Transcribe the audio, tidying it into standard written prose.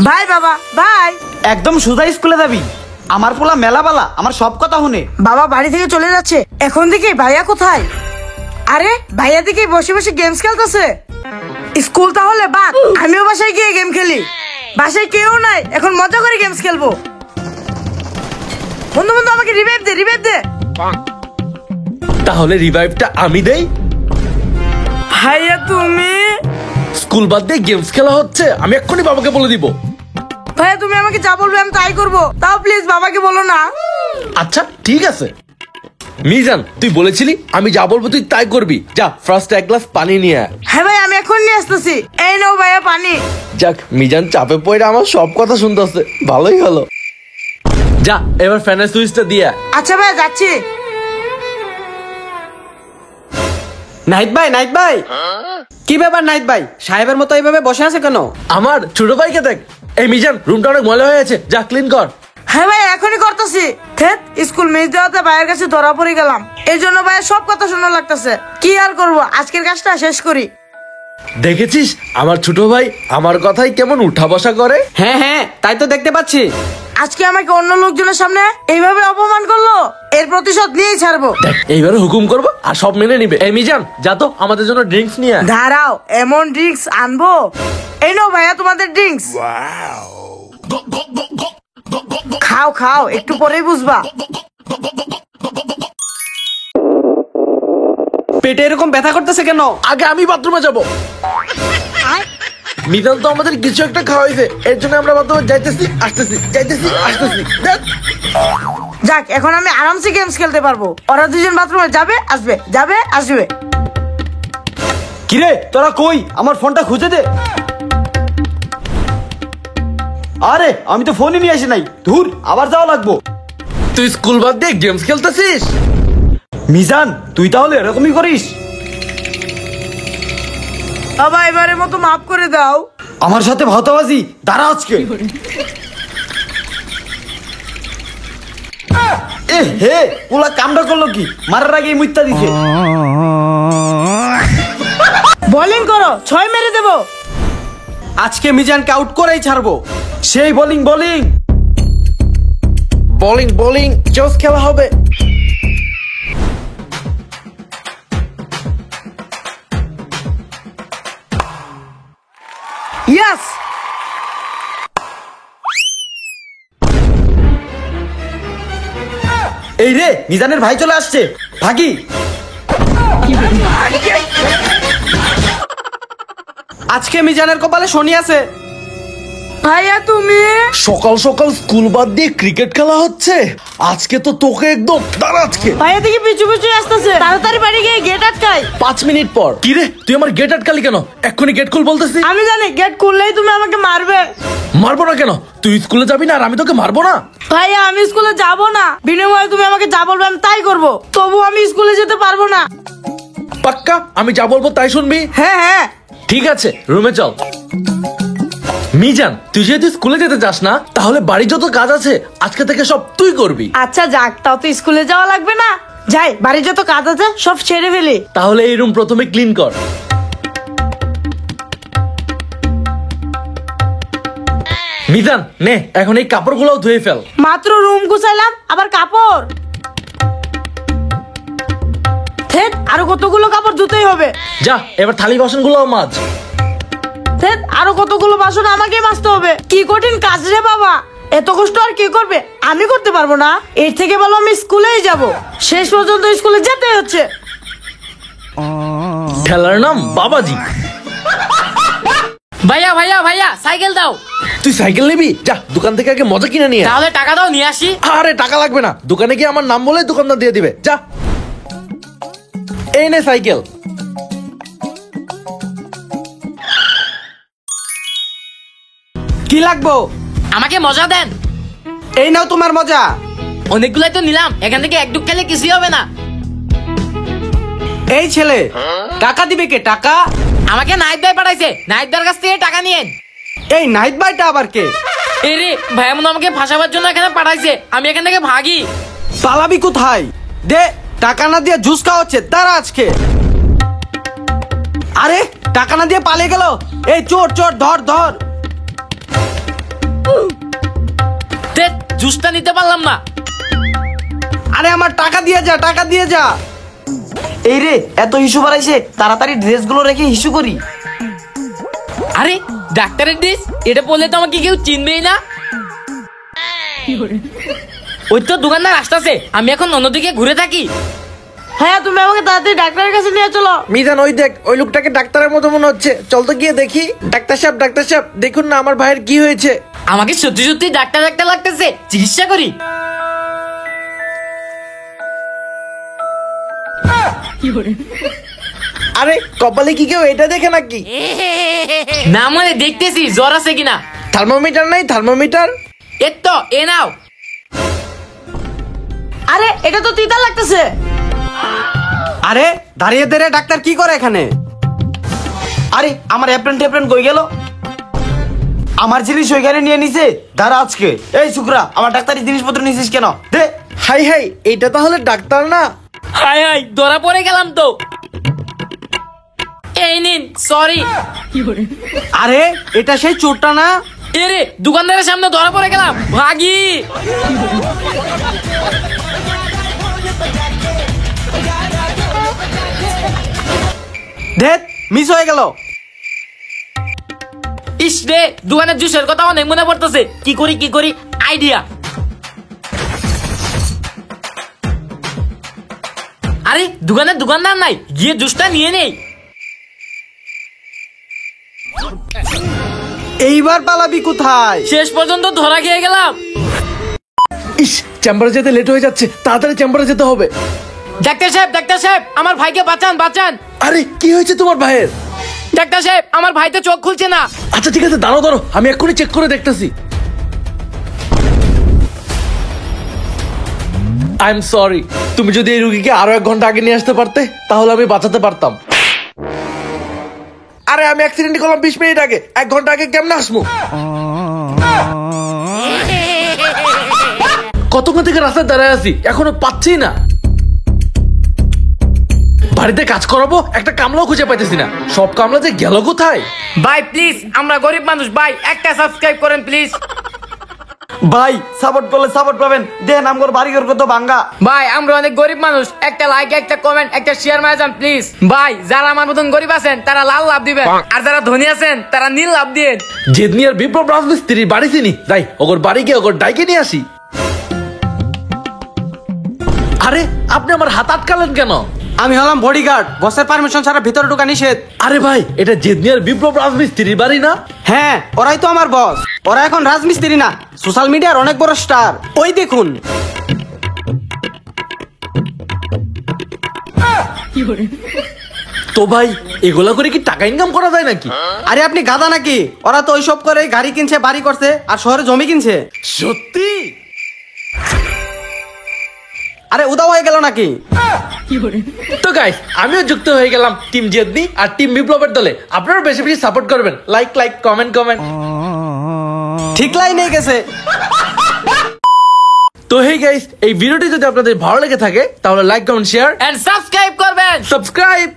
ভাই বাবা ভাই, একদম সোজা স্কুলে যাবি। আমার পোলা মেলা বালা, আমার সব কথা শুনে। বাবা বাড়ি থেকে চলে যাচ্ছে এখন। দেখি ভাইয়া কোথায়? আরে ভাইয়া দেখি বসে বসে গেমস খেলতেছে। স্কুল তাহলে বাদ, আমিও বাসায় গিয়ে গেম খেলি। বাসায় কেউ নাই, এখন মজা করে গেমস খেলবো। বন্ধু বন্ধু আমাকে রিভাইভ দে, রিভাইভ দে। তাহলে রিভাইভটা আমি দেই। ভাইয়া তুমি? স্কুল বাদ দিয়ে গেমস খেলা হচ্ছে, আমি এক্ষুনি বাবাকে বলে দিব। ভাইয়া তুমি আমাকে যা বলবে আমি তাই করবো, তাও প্লিজ বাবাকে বলো না। আচ্ছা ঠিক আছে। মিজান, তুই বলেছিলি আমি যা বলবো তুই তাই করবি। যা ফার্স্ট এক গ্লাস পানি নিয়ে আয়। হ্যাঁ ভাই আমি এখন নিয়ে আসতেছি। এই নাও ভাইয়া পানি। যাক, মিজান চাপে পড়ে আমার সব কথা শুনতেছে, ভালোই হলো। যা এবার ফ্যানের সুইচটা দিয়ে আয়। আচ্ছা ভাইয়া যাচ্ছি। নাহিদ ভাই, নাহিদ ভাই, কি ব্যাপার নাহিদ ভাই? সাহেবের মতো এইভাবে বসে আছে কেন? আমার ছোট ভাইকে দেখ। এই মিজান, রুমটা অনেক ময়লা হয়ে আছে, যা ক্লিন কর। হ্যাঁ ভাই এখনই করতেছি। স্কুল মিস দেওয়াতে ভাইয়ের কাছে ধরা পড়ে গেলাম, এই জন্য ভাইয়ের সব কথা শোনা লাগতেছে। কি আর করবো, আজকের কাজটা শেষ করি। দেখেছিস আমার ছোট ভাই আমার কথাই কেমন উঠা বসা করে। হ্যাঁ হ্যাঁ, তাই তো দেখতে পাচ্ছি। আজকে আমাকে অন্য লোকজনের সামনে এইভাবে অপমান করলো, এর প্রতিশোধ নিয়েই ছাড়বো। দেখ এইবারে হুকুম করবো আর সব মেনে নিবে। এই মিজান, যা তো আমাদের জন্য ড্রিঙ্কস নিয়ে আয়। দাঁড়াও, এমন ড্রিঙ্কস আনবো। এই নাও ভাইয়া তোমাদের ড্রিঙ্কস। খাও খাও, একটু পরেই বুঝবা। পেটে এরকম ব্যথা করতেছে কেন? আগে আমি বাথরুমে যাব। মিজান তো আমাদের কিছু একটা খাওয়াইছে, এর জন্য আমরা বাথরুমে যাইতেছি আসতেছি, যাইতেছি আসতেছি। দেখ যাক, এখন আমি আরামসে গেমস খেলতে পারবো। ওরা দুজন বাথরুমে যাবে আসবে, যাবে আসবে। কিরে তোরা কই? আমার ফোনটা খুঁজে দে। আরে আমি তো ফোনই নিয়ে আসি নাই। ধুর, আবার যাওয়া লাগবো। তুই স্কুল বাদ দিয়ে গেমস খেলতেছিস? মিজান, তুই তাহলে এরকমই করিস? বাবা এবারের মতো মাফ করে দাও। আমার সাথে ভাওতাবাজি দাঁড়া আজকে। এ হে, ওলা কামটা করলো কি? মারার আগে মুইত্তা দিছে। বোলিং করো, 6 মেরে দেবো। আজকে মিজানকে আউট করেই ছাড়বো। সেই বোলিং বোলিং বোলিং বোলিং জোস খেলা হবে। ইয়েস। এই রে, মিজানের ভাই চলে আসছে, ভাগি। আজকে মিজানের কপালে শনি আছে। ভাইয়া তুমি? সকাল সকাল স্কুল বাদ দিয়ে ক্রিকেট খেলা হচ্ছে, আজকে তো তোকে একদম দাঁড়া। আজকে ভাইয়া দেখি পিছু পিছু আসতেছে, তাড়াতাড়ি বাড়ি গিয়ে গেট আটকাই। 5 মিনিট পর। কি রে, তুই আমার গেট আটকালি কেন? এক্ষুনি গেট খুল বলতেছি। আমি জানি গেট খুললেই তুমি আমাকে মারবে। মারবো না কেন? তুই স্কুলে যাবি না আর আমি তোকে মারবো না? ভাইয়া আমি স্কুলে যাব না, বিনিময়ে তুমি আমাকে যা বলবে আমি তাই করবো। তবু আমি স্কুলে যেতে পারবো না। পাক্কা আমি যা বলবো তাই শুনবি? হ্যাঁ হ্যাঁ। ঠিক আছে, রুমে চল। মিজান, তুই যেহেতু স্কুলে যেতে চাস না, তাহলে বাড়ি যত কাজ আছে আজকে থেকে সব তুই করবি। আচ্ছা যাক, তাও তো স্কুলে যাওয়া লাগবে না। যাই, বাড়ির যত কাজ আছে সব ছেড়ে ফেলি। তাহলে এই রুম প্রথমে ক্লিন কর। মিজান নে, এখন এই কাপড়গুলোও ধুয়ে ফেল। মাত্র রুম গুছাইলাম, আবার কাপড়? আরো কতগুলো কাপড় ধুতেই হবে। যা এবার থালি বাসনগুলোও মাজ। আরো কতগুলো বাসন আমাকে মাজতে হবে। কি কঠিন কাজ রে বাবা, এত কষ্ট আর কে করবে? আমি করতে পারবো না। এর থেকে ভালো আমি স্কুলেই যাব। শেষ পর্যন্ত স্কুলে যেতে হচ্ছে। খেলার নাম বাবাজি। ভাইয়া ভাইয়া ভাইয়া সাইকেল দাও। তুই সাইকেল নিবি? যা দোকান থেকে আগে মজা কিনে নিয়ে আয়। তাহলে টাকা দাও, নিয়ে আসি। আরে টাকা লাগবে না, দোকানে গিয়ে আমার নাম বলে দোকানদার দিয়ে দিবে। যা এই নে সাইকেল। কি লাগবো? আমাকে মজা দেন। এই নাও তোমার মজা। অনেকগুলাই তো নিলাম, এখান থেকে একটু খেলে কিছুই হবে না। এই ছেলে, টাকা দিবে কে? টাকা আমাকে নাইট ভাই পাঠাইছে, নাইট ভাইয়ের কাছ থেকে টাকা নিয়েন। এই নাহিদ ভাইটা আবার কে? এরে ভাইয়া মনে আমাকে ফাঁসাবার জন্য এখানে পাঠাইছে, আমি এখান থেকে ভাগি। পালাবি কোথায়? দে, টাকা না দিয়ে জুস খাওয়াচ্ছে, দাঁড়া আজকে। আরে টাকা না দিয়ে পালিয়ে গেল। এই চোর চোর, ধর ধর। জুসটা নিতে পারলাম না। আরে আমার টাকা দিয়ে যা, টাকা দিয়ে যা। এই রে, এত হিসু বাড়াইছে, তাড়াতাড়ি ড্রেসগুলো রেখে হিসু করি। আরে ডাক্তারের ড্রেস, এটা পরলে তো আমাকে কেউ চিনবেই না। ওই তো দোকানদার আসতেছে, আমি এখন অন্যদিকে ঘুরে থাকি। হ্যাঁ, তুমি আমাকে তাড়াতাড়ি ডাক্তারের কাছে নিয়ে চলো। মিজান, ওই দেখ, ওই লোকটাকে ডাক্তারের মতো মনে হচ্ছে। চল তো গিয়ে দেখি। ডাক্তার সাহেব, দেখুন না আমার ভাইয়ের কি হয়েছে। আমাকে সত্যি সত্যি ডাক্তার ডাক্তার লাগতেছে, চিকিৎসা করি। আরে কপালে কি কেউ এটা দেখে নাকি? না মানে দেখতেছি জ্বর আছে কিনা। থার্মোমিটার নাই? থার্মোমিটার। এর তো এ নাও। আরে এটা তো তিতা লাগতেছে। আরে দাঁড়িয়ে দাঁড়িয়ে ডাক্তার কি করে এখানে? আরে আমার অ্যাপ্রেন কই গেল? আমার জিনিস ওইখানে নিয়ে নিছে। দাঁড়া আজকে। এই শুক্রা, আমার ডাক্তারি জিনিসপত্র নিছিস কেন? দে। হাই হাই, এটা তাহলে ডাক্তার না? হাই হাই, ধরা পড়ে গেলাম তো। এই নিন, সরি। আরে এটা সেই চোরটা না? এরে দোকানদারের সামনে ধরা পড়ে গেলাম, ভাগি। ধেত, মিস হয়ে গেল। ইস রে, দোকানের জুসের কথা অনেক মনে পড়তেছে। কি করি আইডিয়া। আরে দোকানদার নাই, গিয়ে জুসটা নিয়ে নেই। এইবার পালাবি কোথায়? শেষ পর্যন্ত ধরা খেয়ে গেলাম। ইস, চেম্বারে যেতে লেট হয়ে যাচ্ছে, তাড়াতাড়ি চেম্বারে যেতে হবে। ডাক্তার সাহেব, আমার ভাইকে বাঁচান। আরে কি হয়েছে তোমার ভাইয়ের? ডাক্তার সাহেব, আমার ভাই তো চোখ খুলছে না। আচ্ছা ঠিক আছে, দাঁড়াও, আমি এক্ষুনি চেক করে দেখতেছি। আই এম সরি, তুমি যদি এই রুগীকে আরো 1 ঘন্টা আগে নিয়ে আসতে পারতে তাহলে আমি বাঁচাতে পারতাম। আরে আমি অ্যাক্সিডেন্ট করলাম 20 মিনিট আগে, 1 ঘন্টা আগে কেমনে আসবো? কতক্ষণ থেকে রাস্তায় দাঁড়ায় আছি, এখনো পাচ্ছি না। বাড়িতে কাজ করাবো, একটা কামলাও খুঁজে পাইতেছি না। সব কামলা যে গেল কোথায়? ভাই প্লিজ, আমরা গরিব মানুষ ভাই, একটা সাবস্ক্রাইব করেন প্লিজ। ভাই সাপোর্ট করলে সাপোর্ট পাবেন। দেন আমগর বাড়িঘর কত ভাঙ্গা। ভাই আমরা অনেক গরিব মানুষ, একটা লাইক, একটা কমেন্ট, একটা শেয়ার মারা যান প্লিজ। ভাই যারা আমার মতন গরিব আছেন তারা লাল লাভ দিবেন, আর যারা ধনী আছেন তারা নীল লাভ দিবেন। জেদনি আর বিপ্লব রাজমিস্ত্রির বাড়ি চিনি, তাই ওগর বাড়ি গিয়ে ওগর ডাইকে নিয়ে আসি। আরে আপনি আমার হাত আটকালেন কেন? আমি হলাম বডিগার্ড, বসের পারমিশন ছাড়া ভিতরে ঢোকা নিষেধ। আরে ভাই, এটা জেদনি আর বিপ্লব রাজমিস্ত্রির বাড়ি না? হ্যাঁ, ওরাই তো আমার বস। ওরা এখন রাজমিস্ত্রি না, সোশ্যাল মিডিয়ার অনেক বড় স্টার। ওই দেখুন। তো ভাই, এগুলা করে কি টাকা ইনকাম করা যায় নাকি? আরে আপনি গাধা নাকি? ওরা তো ওইসব করে গাড়ি কিনছে, বাড়ি করছে, আর শহরে জমি কিনছে। সত্যি? আরে উদাও হয়ে গেল নাকি? তো গাইস, আমিও যুক্ত হয়ে গেলাম টিম জেদনি আর টিম বিপ্লবের দলে। আপনারা বেশি বেশি সাপোর্ট করবেন, লাইক কমেন্ট। ঠিক লাইনে গেছে। তো হেই গাইস, এই ভিডিওটি যদি আপনাদের ভালো লেগে থাকে তাহলে like comment share and subscribe করবেন। সাবস্ক্রাইব।